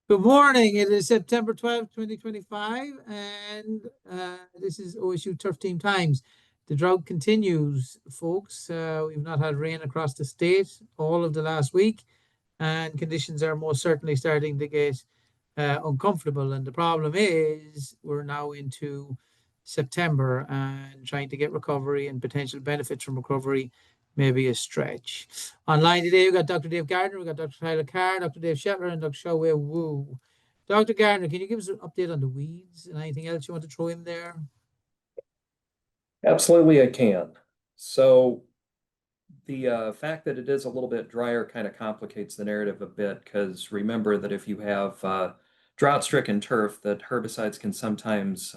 Good morning. It is September 12th, 2025, and this is OSU Turf Team Times. The drought continues, folks. We've not had rain across the state all of the last week, and conditions are most certainly starting to get uncomfortable. And the problem is we're now into September, and trying to get recovery and potential benefits from recovery may be a stretch. Online today, we've got Dr. Dave Gardner, we've got Dr. Tyler Carr, Dr. Dave Shetlar, and Dr. Wu. Dr. Gardner, can you give us an update on the weeds and anything else you want to throw in there? Absolutely, I can. So the fact that it is a little bit drier kind of complicates the narrative a bit, because remember that if you have drought-stricken turf, that herbicides can sometimes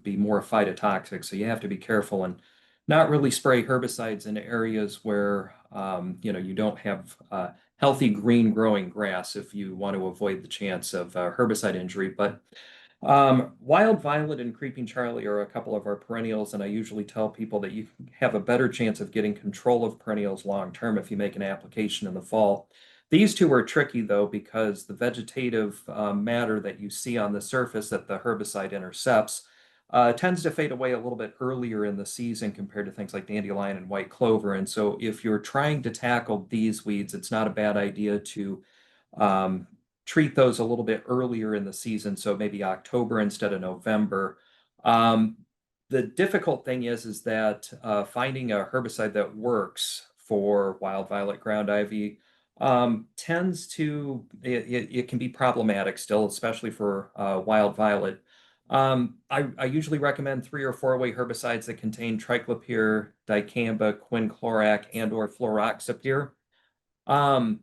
be more phytotoxic. So you have to be careful and not really spray herbicides in areas where you don't have healthy green growing grass if you want to avoid the chance of herbicide injury. But wild violet and creeping Charlie are a couple of our perennials, and I usually tell people that you have a better chance of getting control of perennials long term if you make an application in the fall. These two are tricky though, because the vegetative matter that you see on the surface that the herbicide intercepts tends to fade away a little bit earlier in the season compared to things like dandelion and white clover. And so if you're trying to tackle these weeds, it's not a bad idea to um, treat those a little bit earlier in the season, so maybe October instead of November. The difficult thing is that finding a herbicide that works for wild violet ground ivy tends to, it can be problematic still, especially for wild violet. I usually recommend 3 or 4 way herbicides that contain triclopyr, dicamba, quinclorac, and/or fluroxapyr. Um,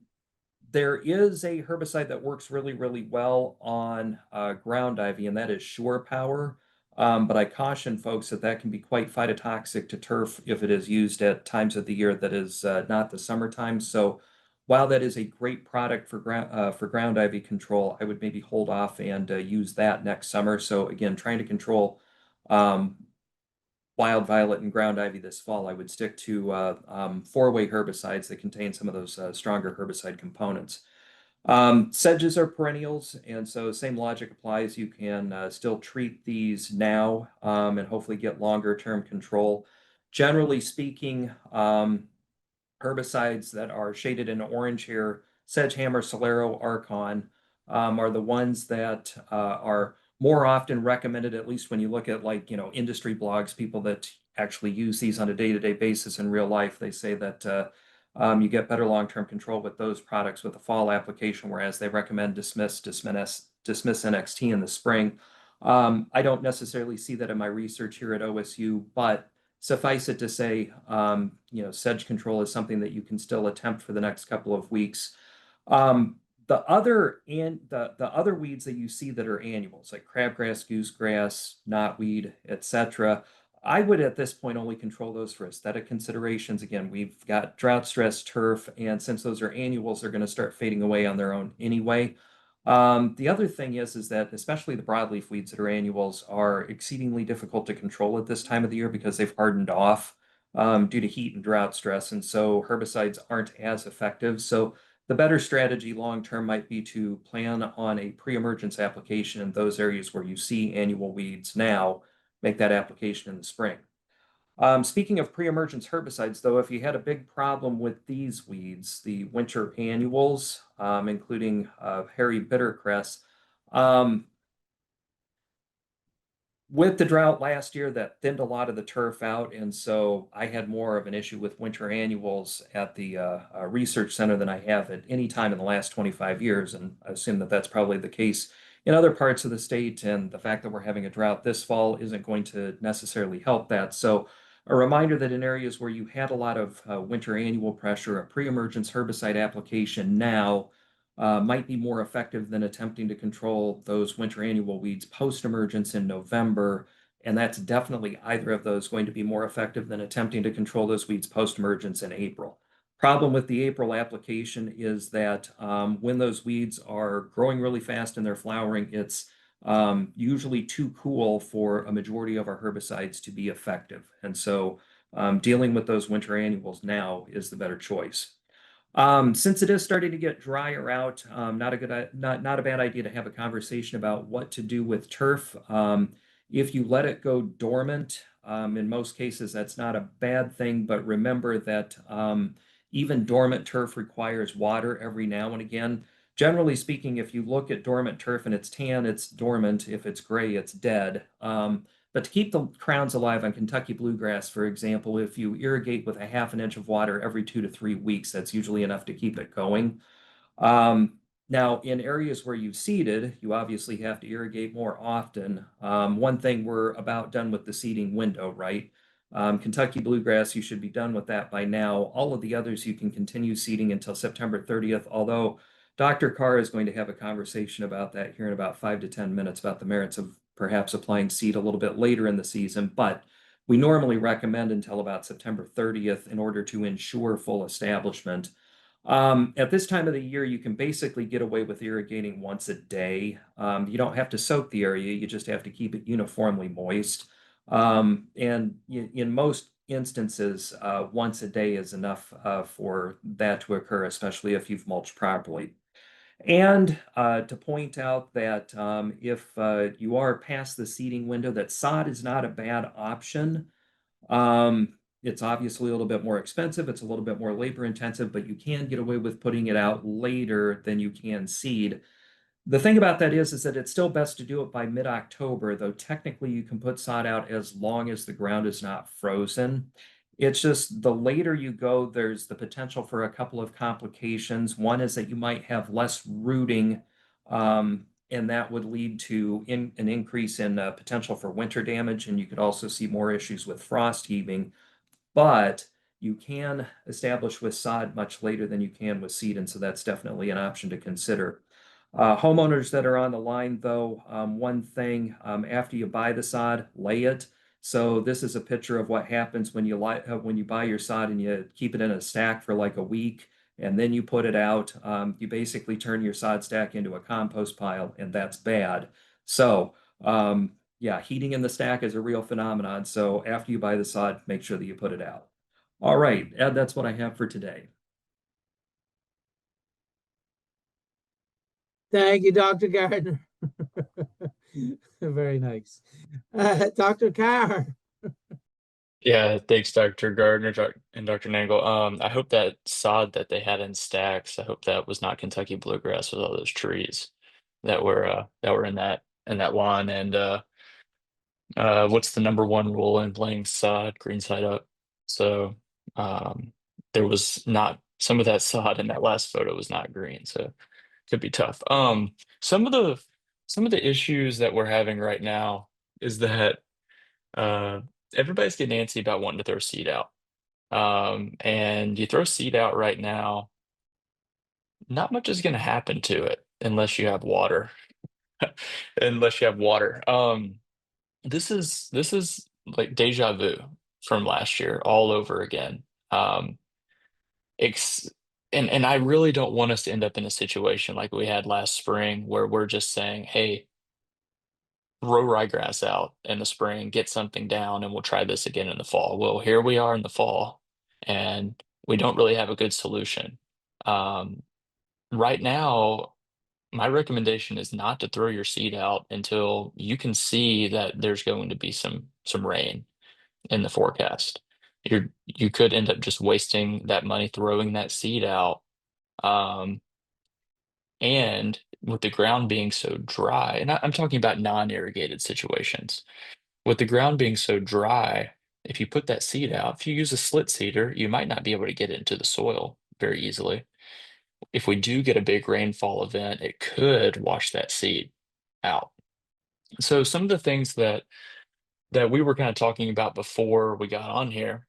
there is a herbicide that works really, really well on ground ivy, and that is Shore Power. But I caution folks that that can be quite phytotoxic to turf if it is used at times of the year that is not the summertime. So while that is a great product for ground ivy control, I would maybe hold off and use that next summer. So again, trying to control um, wild violet and ground ivy this fall, I would stick to 4 way herbicides that contain some of those stronger herbicide components. Sedges are perennials, and so same logic applies. You can still treat these now and hopefully get longer term control. Generally speaking, herbicides that are shaded in orange here, Sedgehammer, Solero, Archon, are the ones that are more often recommended, at least when you look at industry blogs, people that actually use these on a day-to-day basis in real life. They say that you get better long-term control with those products with a fall application, whereas they recommend Dismiss NXT in the spring. I don't necessarily see that in my research here at OSU, but suffice it to say, sedge control is something that you can still attempt for the next couple of weeks. The other weeds that you see that are annuals, like crabgrass, goosegrass, knotweed, etc., I would at this point only control those for aesthetic considerations. Again, we've got drought stress turf, and since those are annuals, they're going to start fading away on their own anyway. The other thing is that especially the broadleaf weeds that are annuals are exceedingly difficult to control at this time of the year because they've hardened off due to heat and drought stress, and so herbicides aren't as effective. So the better strategy long term might be to plan on a pre-emergence application in those areas where you see annual weeds now. Make that application in the spring. Speaking of pre-emergence herbicides, though, if you had a big problem with these weeds, the winter annuals, including hairy bittercress, with the drought last year, that thinned a lot of the turf out, and so I had more of an issue with winter annuals at the research center than I have at any time in the last 25 years, and I assume that that's probably the case in other parts of the state, and the fact that we're having a drought this fall isn't going to necessarily help that. So a reminder that in areas where you had a lot of winter annual pressure, a pre-emergence herbicide application now might be more effective than attempting to control those winter annual weeds post-emergence in November. And that's definitely either of those going to be more effective than attempting to control those weeds post-emergence in April. Problem with the April application is that when those weeds are growing really fast and they're flowering, it's usually too cool for a majority of our herbicides to be effective. And so dealing with those winter annuals now is the better choice. Since it is starting to get drier out, not a bad idea to have a conversation about what to do with turf. If you let it go dormant, in most cases that's not a bad thing, but remember that even dormant turf requires water every now and again. Generally speaking, if you look at dormant turf and it's tan, it's dormant. If it's gray, it's dead. But to keep the crowns alive on Kentucky bluegrass, for example, if you irrigate with a half an inch of water every 2 to 3 weeks, that's usually enough to keep it going. Now, in areas where you've seeded, you obviously have to irrigate more often. One thing, we're about done with the seeding window, right? Kentucky bluegrass, you should be done with that by now. All of the others, you can continue seeding until September 30th, although Dr. Carr is going to have a conversation about that here in about 5 to 10 minutes about the merits of perhaps applying seed a little bit later in the season. But we normally recommend until about September 30th in order to ensure full establishment. At this time of the year, you can basically get away with irrigating once a day. You don't have to soak the area, you just have to keep it uniformly moist. And in most instances, once a day is enough for that to occur, especially if you've mulched properly. And to point out that if you are past the seeding window, that sod is not a bad option. It's obviously a little bit more expensive. It's a little bit more labor intensive, but you can get away with putting it out later than you can seed. The thing about that is that it's still best to do it by mid-October, though technically you can put sod out as long as the ground is not frozen. It's just the later you go, there's the potential for a couple of complications. One is that you might have less rooting, and that would lead to an increase in potential for winter damage, and you could also see more issues with frost heaving. But you can establish with sod much later than you can with seed, and so that's definitely an option to consider. Homeowners that are on the line, though, one thing, after you buy the sod, lay it. So this is a picture of what happens when you buy your sod and you keep it in a stack for like a week, and then you put it out. You basically turn your sod stack into a compost pile, and that's bad. So yeah, heating in the stack is a real phenomenon. So after you buy the sod, make sure that you put it out. All right, Ed, that's what I have for today. Thank you, Dr. Gardner. Very nice. Dr. Carr. Yeah, thanks, Dr. Gardner and Dr. Nangle. I hope that sod that they had in stacks, I hope that was not Kentucky bluegrass with all those trees that were in that lawn. And what's the number one rule in laying sod? Green side up. So um, there was not some of that sod in that last photo was not green, so it could be tough. Some of the some of the issues that we're having right now is that uh, everybody's getting antsy about wanting to throw seed out. And you throw seed out right now, not much is going to happen to it unless you have water. Unless you have water. This is like deja vu from last year all over again. Ex and I really don't want us to end up in a situation like we had last spring where we're just saying, hey, throw ryegrass out in the spring, get something down, and we'll try this again in the fall. Well, here we are in the fall, and we don't really have a good solution. Um, right now, my recommendation is not to throw your seed out until you can see that there's going to be some rain in the forecast. You could end up just wasting that money throwing that seed out. Um, and with the ground being so dry, and I'm talking about non-irrigated situations. With the ground being so dry, if you put that seed out, if you use a slit seeder, you might not be able to get it into the soil very easily. If we do get a big rainfall event, it could wash that seed out. So some of the things that we were kind of talking about before we got on here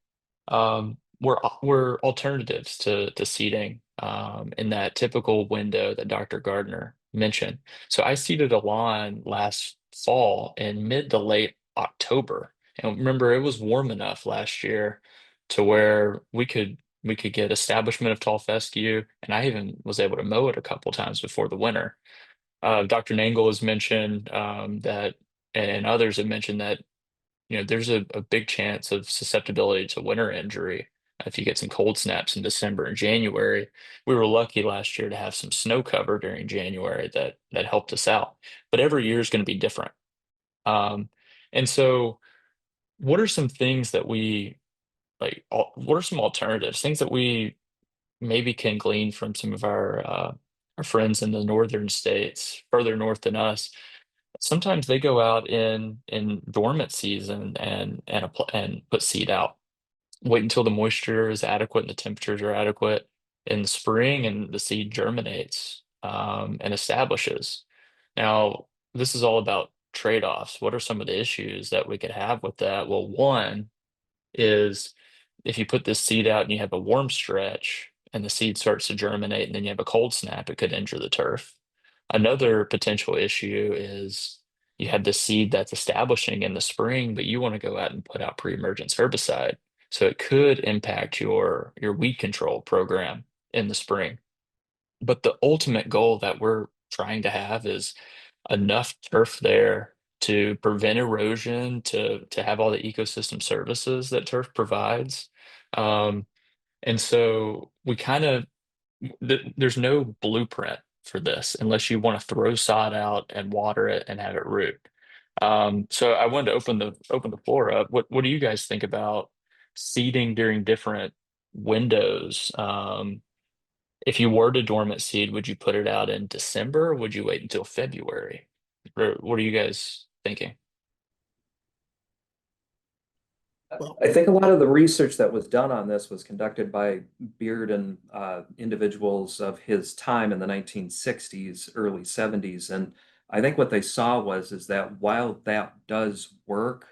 were alternatives to seeding in that typical window that Dr. Gardner mentioned. So I seeded a lawn last fall in mid to late October. And remember, it was warm enough last year to where we could get establishment of tall fescue, and I even was able to mow it a couple times before the winter. Dr. Nangle has mentioned that, and others have mentioned that there's a big chance of susceptibility to winter injury if you get some cold snaps in December and January. We were lucky last year to have some snow cover during January that helped us out. But every year is going to be different. Um, and so, what are some things that we what are some alternatives, things that we maybe can glean from some of our friends in the northern states, further north than us? Sometimes they go out in dormant season and put seed out, wait until the moisture is adequate and the temperatures are adequate in the spring, and the seed germinates and establishes. Now, this is all about trade-offs. What are some of the issues that we could have with that? Well, one is if you put this seed out and you have a warm stretch and the seed starts to germinate and then you have a cold snap, it could injure the turf. Another potential issue is you have the seed that's establishing in the spring, but you want to go out and put out pre-emergence herbicide. So it could impact your weed control program in the spring. But the ultimate goal that we're trying to have is enough turf there to prevent erosion, to have all the ecosystem services that turf provides. Um, and so we kind of there's no blueprint for this unless you want to throw sod out and water it and have it root. So I wanted to open the floor up. What do you guys think about seeding during different windows? If you were to dormant seed, would you put it out in December or would you wait until February? Or what are you guys thinking? Well, I think a lot of the research that was done on this was conducted by Beard and individuals of his time in the 1960s, early 70s. And I think what they saw is that while that does work,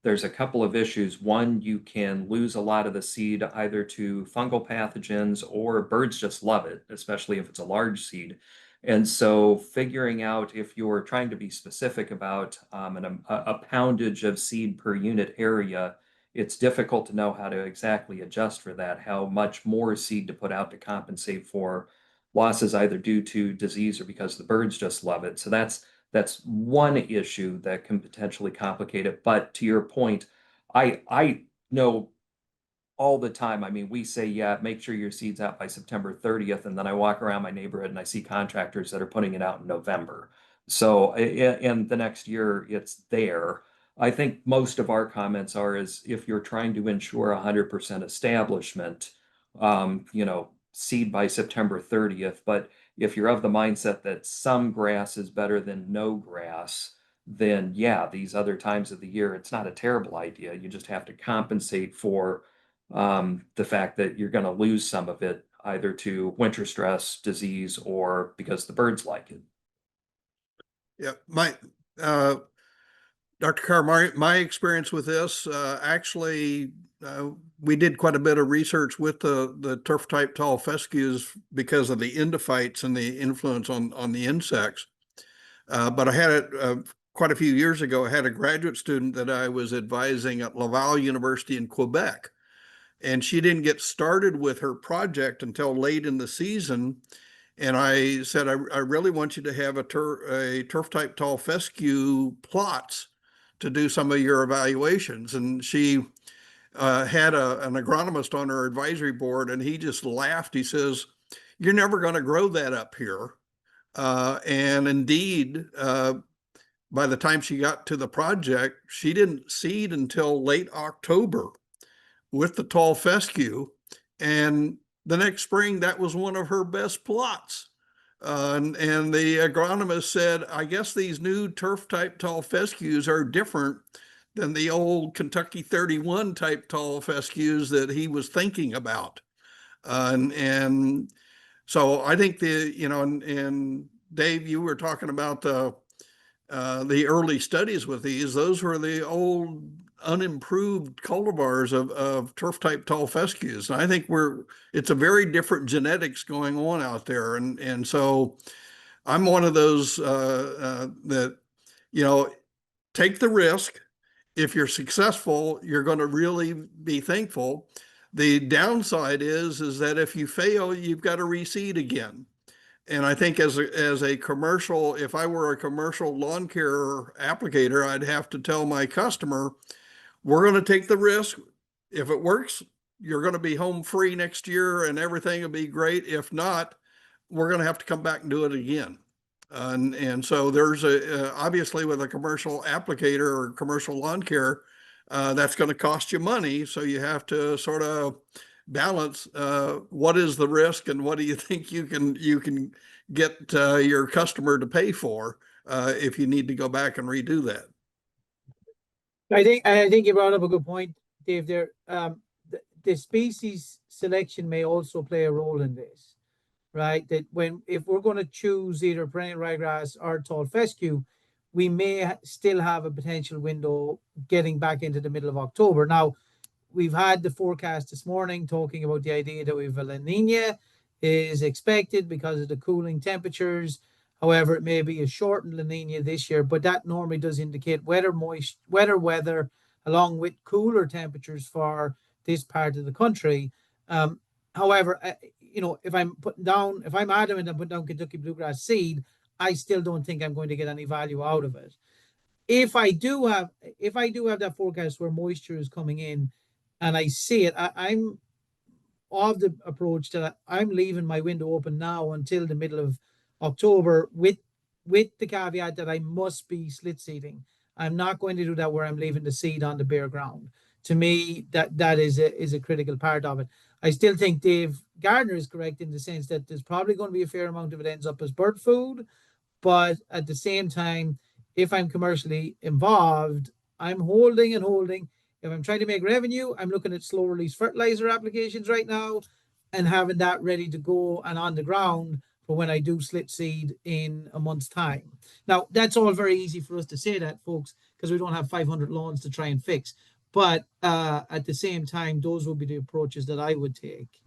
there's a couple of issues. One, you can lose a lot of the seed either to fungal pathogens, or birds just love it, especially if it's a large seed. And so figuring out if you're trying to be specific about a poundage of seed per unit area, it's difficult to know how to exactly adjust for that, how much more seed to put out to compensate for losses either due to disease or because the birds just love it. So that's one issue that can potentially complicate it. But to your point, I know all the time. I mean, we say, yeah, make sure your seed's out by September 30th. And then I walk around my neighborhood and I see contractors that are putting it out in November. So in the next year, it's there. I think most of our comments are is if you're trying to ensure 100% establishment, seed by September 30th. But if you're of the mindset that some grass is better than no grass, then yeah, these other times of the year, it's not a terrible idea. You just have to compensate for the fact that you're going to lose some of it either to winter stress, disease, or because the birds like it. yeah, uh, Dr. Carr, my experience with this, actually, we did quite a bit of research with the turf type tall fescues because of the endophytes and the influence on the insects. But I had it quite a few years ago. I had a graduate student that I was advising at Laval University in Quebec, and she didn't get started with her project until late in the season. And I said, I really want you to have a turf type tall fescue plots to do some of your evaluations. And she had an agronomist on her advisory board, and he just laughed. He says, "You're never going to grow that up here." And indeed, by the time she got to the project, she didn't seed until late October with the tall fescue. And the next spring, that was one of her best plots. And the agronomist said, I guess these new turf type tall fescues are different than the old Kentucky 31 type tall fescues that he was thinking about. And so I think and Dave, you were talking about the early studies with these. Those were the old unimproved cultivars of turf type tall fescues. And I think it's a very different genetics going on out there. And so I'm one of those that, take the risk. If you're successful, you're going to really be thankful. The downside is that if you fail, you've got to reseed again. And I think as a commercial, if I were a commercial lawn care applicator, I'd have to tell my customer, we're going to take the risk. If it works, you're going to be home free next year and everything will be great. If not, we're going to have to come back and do it again. And so there's obviously with a commercial applicator or commercial lawn care, that's going to cost you money. So you have to sort of balance what is the risk and what do you think you can get your customer to pay for if you need to go back and redo that. I think you brought up a good point, Dave. There, the species selection may also play a role in this, right? That if we're going to choose either perennial ryegrass or tall fescue, we may still have a potential window getting back into the middle of October. Now, we've had the forecast this morning talking about the idea that we've a La Nina is expected because of the cooling temperatures. However, it may be a shortened La Nina this year, but that normally does indicate weather along with cooler temperatures for this part of the country. However, if I'm adamant and put down Kentucky bluegrass seed, I still don't think I'm going to get any value out of it. If I do have that forecast where moisture is coming in, and I see it, I'm of the approach that I'm leaving my window open now until the middle of October with the caveat that I must be slit seeding. I'm not going to do that where I'm leaving the seed on the bare ground. To me, that is a critical part of it. I still think Dave Gardner is correct in the sense that there's probably going to be a fair amount of it ends up as bird food, but at the same time, if I'm commercially involved, I'm holding and holding. If I'm trying to make revenue, I'm looking at slow release fertilizer applications right now and having that ready to go and on the ground for when I do slit seed in a month's time. Now, that's all very easy for us to say that, folks, because we don't have 500 lawns to try and fix. But at the same time, those would be the approaches that I would take.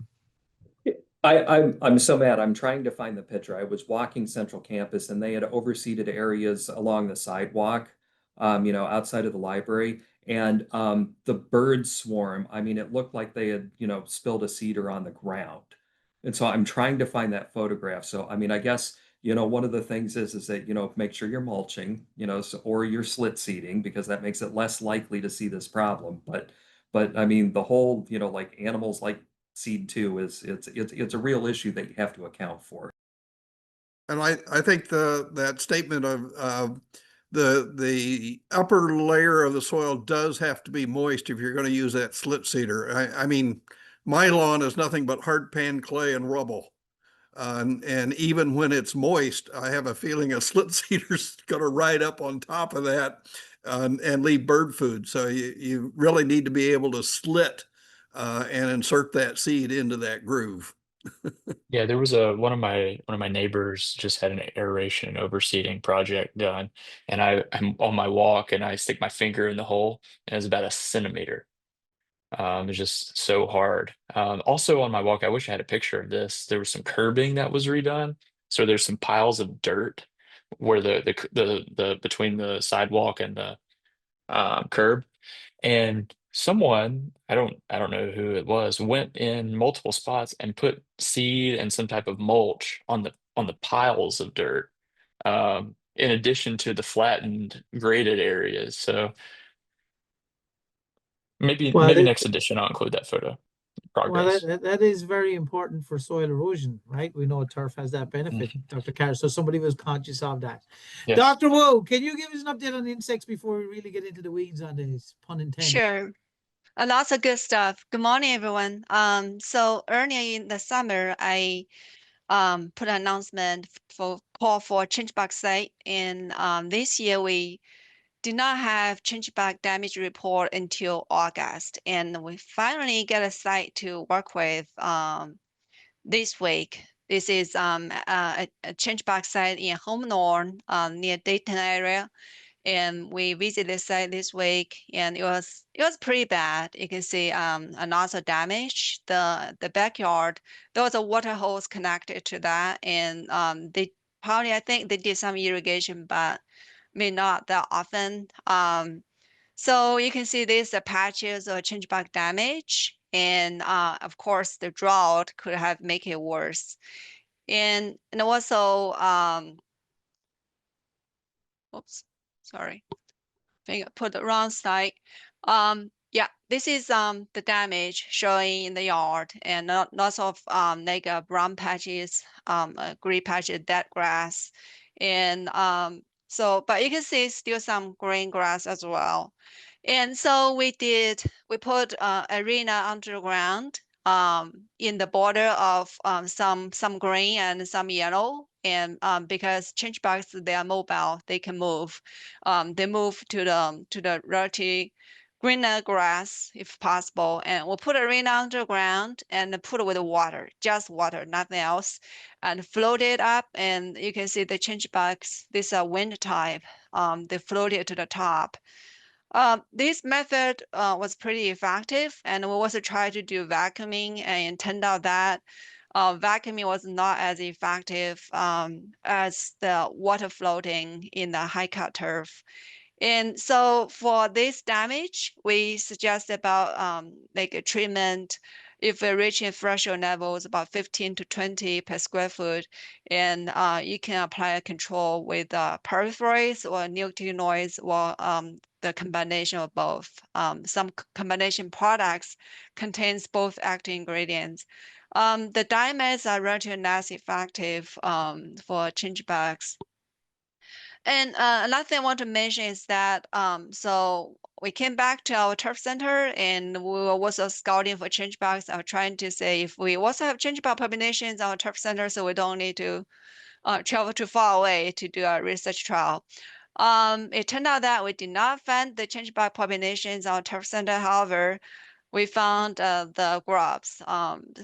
I'm so mad. I'm trying to find the picture. I was walking Central Campus and they had overseeded areas along the sidewalk, outside of the library. And the bird swarm, I mean, it looked like they had, spilled a cedar on the ground. And so I'm trying to find that photograph. So, I mean, I guess, one of the things is that, make sure you're mulching, or you're slit seeding because that makes it less likely to see this problem. But I mean, the whole, like animals like seed too it's a real issue that you have to account for. And I think that statement of the upper layer of the soil does have to be moist if you're going to use that slit seeder. I mean, my lawn is nothing but hard pan clay and rubble. And even when it's moist, I have a feeling a slit seeder's going to ride up on top of that and leave bird food. So you really need to be able to slit and insert that seed into that groove. Yeah, there was one of my neighbors just had an aeration overseeding project done, and I'm on my walk and I stick my finger in the hole and it's about a centimeter. It's just so hard. Also on my walk, I wish I had a picture of this. There was some curbing that was redone, so there's some piles of dirt where the between the sidewalk and the curb, and someone I don't know who it was went in multiple spots and put seed and some type of mulch on the piles of dirt, in addition to the flattened graded areas. So maybe next edition I'll include that photo progress. That is very important for soil erosion, right? We know turf has that benefit, Dr. Carr. So somebody was conscious of that. Yes. Dr. Wu, can you give us an update on the insects before we really get into the weeds on this, pun intended? Sure. Lots of good stuff. Good morning, everyone. So earlier in the summer, I put an announcement call for change bug site, and this year we did not have change bug damage report until August, and we finally get a site to work with this week. This is a change bug site in Home North near Dayton area. And we visited the site this week, and it was pretty bad. You can see lots of damage. The backyard, there was a water hose connected to that, and I think they did some irrigation, but maybe not that often. So you can see these patches of change bug damage, and of course the drought could have make it worse. And also oops. Sorry, I think I put the wrong slide. Yeah, this is the damage showing in the yard, and lots of like brown patches, green patches, dead grass, and so but you can see still some green grass as well. And so we put arena underground in the border of some green and some yellow, and because change bugs, they are mobile, they can move. They move to the relative greener grass if possible, and we'll put arena underground and put it with water, just water, nothing else, and float it up. And you can see the change bugs. These are wind type. They floated to the top. This method was pretty effective, and we also tried to do vacuuming, and it turned out that vacuuming was not as effective as the water floating in the high cut turf. And so for this damage, we suggest about like a treatment if we're reaching threshold levels about 15 to 20 per square foot, and you can apply a control with pyrethroids or neonicotinoids or the combination of both. Some combination products contains both active ingredients. The diamides are relatively less effective for change bugs. And another thing I want to mention is that so we came back to our turf center, and we were also scouting for change bugs. I was trying to say if we also have change bug populations in our turf center, so we don't need to travel too far away to do a research trial. It turned out that we did not find the change bug populations in our turf center. However, we found the grubs.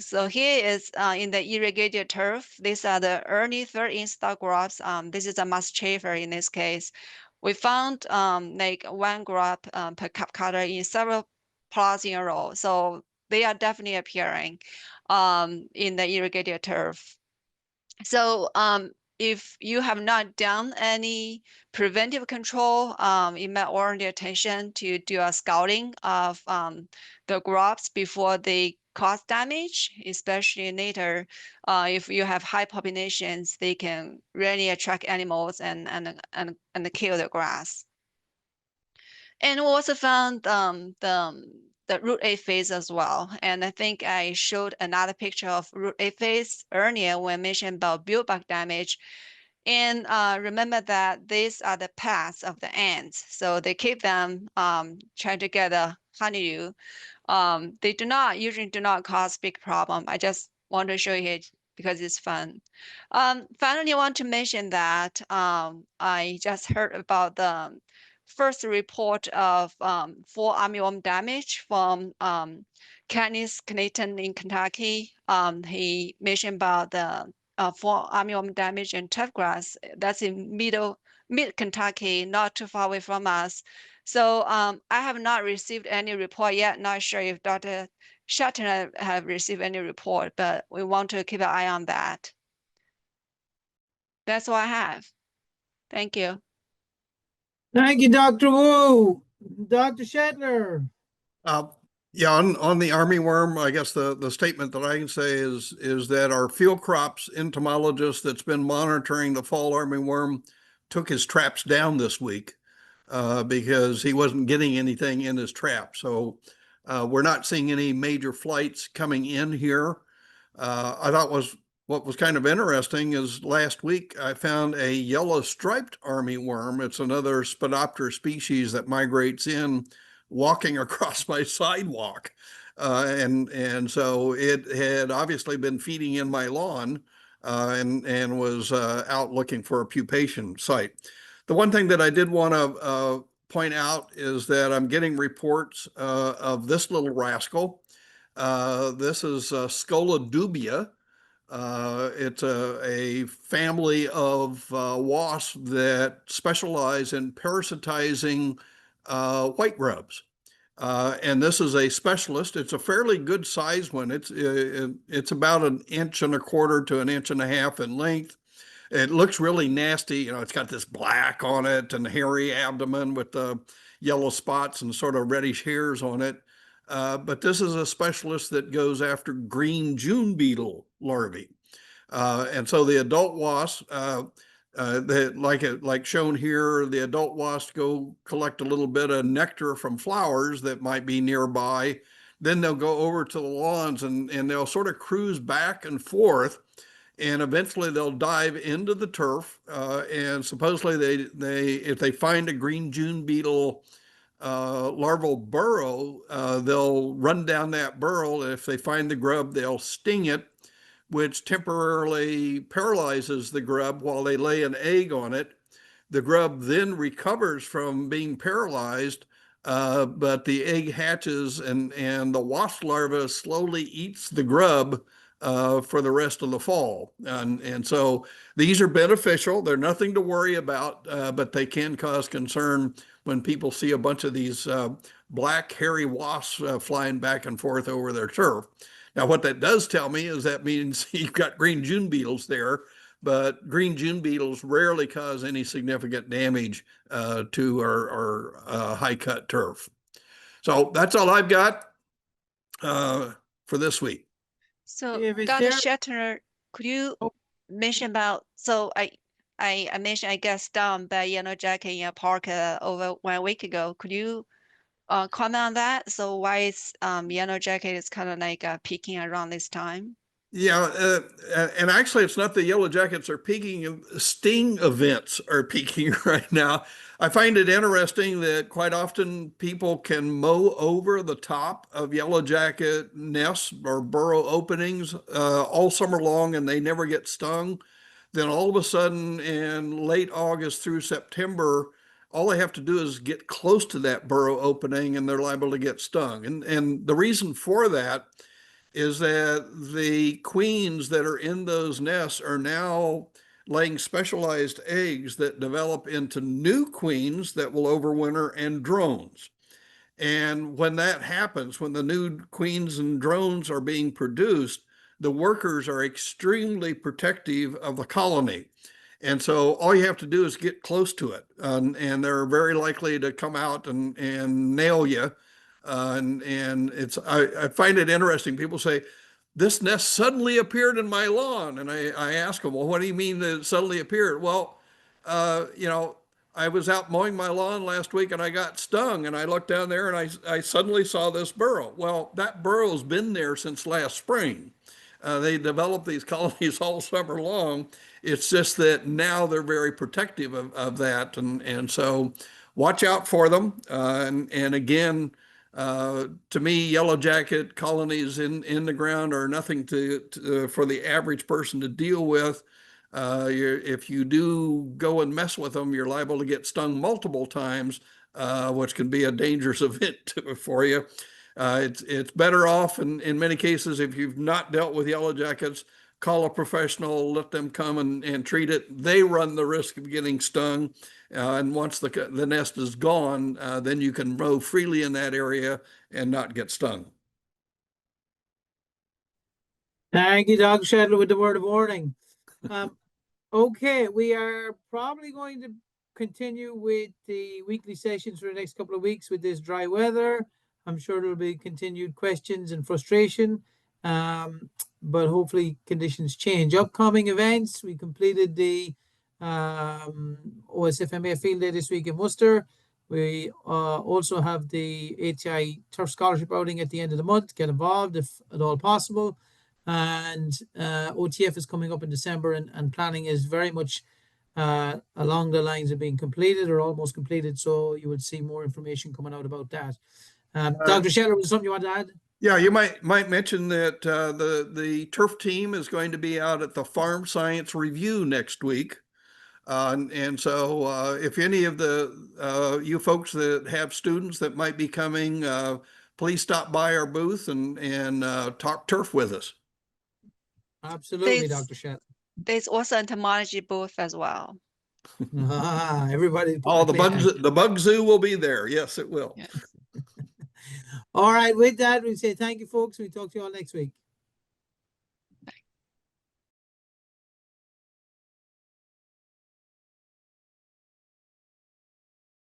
So here is in the irrigated turf. These are the early third install grubs. This is a moss chafer in this case. We found like one grub per cup cutter in several plots in a row. So they are definitely appearing in the irrigated turf. So if you have not done any preventive control, it might warrant your attention to do a scouting of the grubs before they cause damage, especially later. If you have high populations, they can really attract animals and kill the grass. And we also found the root aphis as well. And I think I showed another picture of root aphis earlier when I mentioned about billbug damage. And remember that these are the pests of the ants. So they keep them trying to get a honeydew. They usually do not cause big problem. I just want to show you it because it's fun. Finally, I want to mention that I just heard about the first report of fall armyworm damage from Kenneth Clayton in Kentucky. He mentioned about the fall armyworm damage in turfgrass. That's in mid Kentucky, not too far away from us. So I have not received any report yet. Not sure if Dr. Shetlar have received any report, but we want to keep an eye on that. That's all I have. Thank you. Thank you, Dr. Wu. Dr. Shetlar. Yeah, on the armyworm, I guess the statement that I can say is that our field crops entomologist that's been monitoring the fall armyworm took his traps down this week because he wasn't getting anything in his trap. So we're not seeing any major flights coming in here. I thought what was kind of interesting is last week I found a yellow striped armyworm. It's another Spodoptera species that migrates in walking across my sidewalk. And so it had obviously been feeding in my lawn and was out looking for a pupation site. The one thing that I did want to point out is that I'm getting reports of this little rascal. This is Scola dubia. It's a family of wasps that specialize in parasitizing white grubs. And this is a specialist. It's a fairly good sized one. It's about 1.25 inches to 1.5 inches in length. It looks really nasty. You know, it's got this black on it and hairy abdomen with the yellow spots and sort of reddish hairs on it. But this is a specialist that goes after green June beetle larvae. And so the adult wasp, like shown here, the adult wasps go collect a little bit of nectar from flowers that might be nearby. Then they'll go over to the lawns and they'll sort of cruise back and forth, and eventually they'll dive into the turf. And supposedly if they find a green June beetle larval burrow, they'll run down that burrow. If they find the grub, they'll sting it, which temporarily paralyzes the grub while they lay an egg on it. The grub then recovers from being paralyzed, but the egg hatches and the wasp larva slowly eats the grub for the rest of the fall. And so these are beneficial. They're nothing to worry about, but they can cause concern when people see a bunch of these black hairy wasps flying back and forth over their turf. Now, what that does tell me is that means you've got green June beetles there, but green June beetles rarely cause any significant damage to our high cut turf. So that's all I've got for this week. So Yeah, but Dr. Sharon- Shetlar, could you Oh. mention about, so I mentioned I got stung by yellow jacket in a park over 1 week ago. Could you comment on that? So why is yellow jacket is kind of like peaking around this time? Yeah, and actually, it's not the yellow jackets are peaking. Sting events are peaking right now. I find it interesting that quite often people can mow over the top of yellow jacket nests or burrow openings all summer long, and they never get stung. Then all of a sudden, in late August through September, all they have to do is get close to that burrow opening, and they're liable to get stung. And the reason for that is that the queens that are in those nests are now laying specialized eggs that develop into new queens that will overwinter and drones. And when that happens, when the new queens and drones are being produced, the workers are extremely protective of the colony. And so all you have to do is get close to it. And they're very likely to come out and nail you. And I find it interesting. People say, this nest suddenly appeared in my lawn. And I ask them, well, what do you mean that it suddenly appeared? Well, I was out mowing my lawn last week and I got stung, and I looked down there and I suddenly saw this burrow. Well, that burrow's been there since last spring. They develop these colonies all summer long. It's just that now they're very protective of that. And so watch out for them. And again, to me, yellow jacket colonies in the ground are nothing for the average person to deal with. If you do go and mess with them, you're liable to get stung multiple times, which can be a dangerous event for you. It's better off in many cases, if you've not dealt with yellow jackets, call a professional, let them come and treat it. They run the risk of getting stung. And once the nest is gone, then you can row freely in that area and not get stung. Thank you, Dr. Shetlar, with the word of warning. Okay, we are probably going to continue with the weekly sessions for the next couple of weeks with this dry weather. I'm sure there will be continued questions and frustration, but hopefully conditions change. Upcoming events, we completed the OSFMA field day this week in Worcester. We also have the ATI Turf Scholarship outing at the end of the month. Get involved if at all possible. And OTF is coming up in December, and planning is very much along the lines of being completed or almost completed. So you would see more information coming out about that. Dr. Shetlar, was there something you want to add? Yeah, you might mention that the turf team is going to be out at the Farm Science Review next week. And so if any of the you folks that have students that might be coming, please stop by our booth and talk turf with us. Absolutely, Dr. Shetlar. There's also entomology booth as well. Everybody. Oh, the bug zoo will be there. Yes, it will. Yeah. All right, with that, we say thank you, folks. We talk to you all next week.